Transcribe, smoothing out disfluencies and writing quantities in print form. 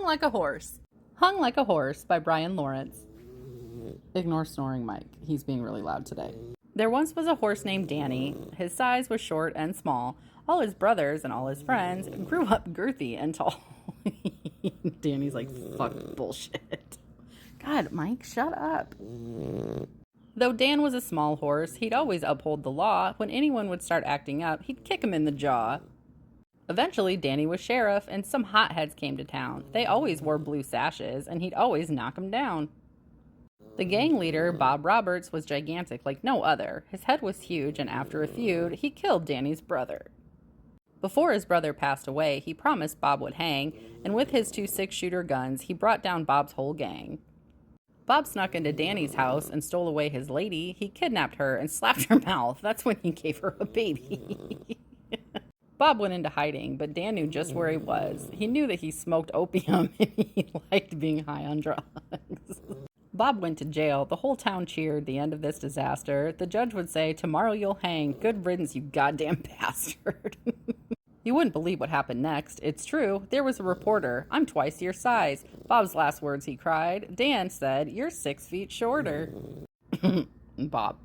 Like a Horse. Hung Like a Horse by Bryan Lawrence. Ignore snoring Mike. He's being really loud today. There once was a horse named Danny. His size was short and small. All his brothers and all his friends grew up girthy and tall. Danny's like, fuck bullshit. God, Mike, shut up. Though Dan was a small horse, he'd always uphold the law. When anyone would start acting up, he'd kick him in the jaw. Eventually, Danny was sheriff, and some hotheads came to town. They always wore blue sashes, and he'd always knock them down. The gang leader, Bob Roberts, was gigantic like no other. His head was huge, and after a feud, he killed Danny's brother. Before his brother passed away, he promised Bob would hang, and with his 2 6-shooter guns, he brought down Bob's whole gang. Bob snuck into Danny's house and stole away his lady. He kidnapped her and slapped her mouth. That's when he gave her a baby. Bob went into hiding, but Dan knew just where he was. He knew that he smoked opium and he liked being high on drugs. Bob went to jail. The whole town cheered the end of this disaster. The judge would say, "Tomorrow you'll hang. Good riddance, you goddamn bastard." You wouldn't believe what happened next. It's true. There was a reporter. "I'm twice your size." Bob's last words, he cried. Dan said, "You're 6 feet shorter." Bob.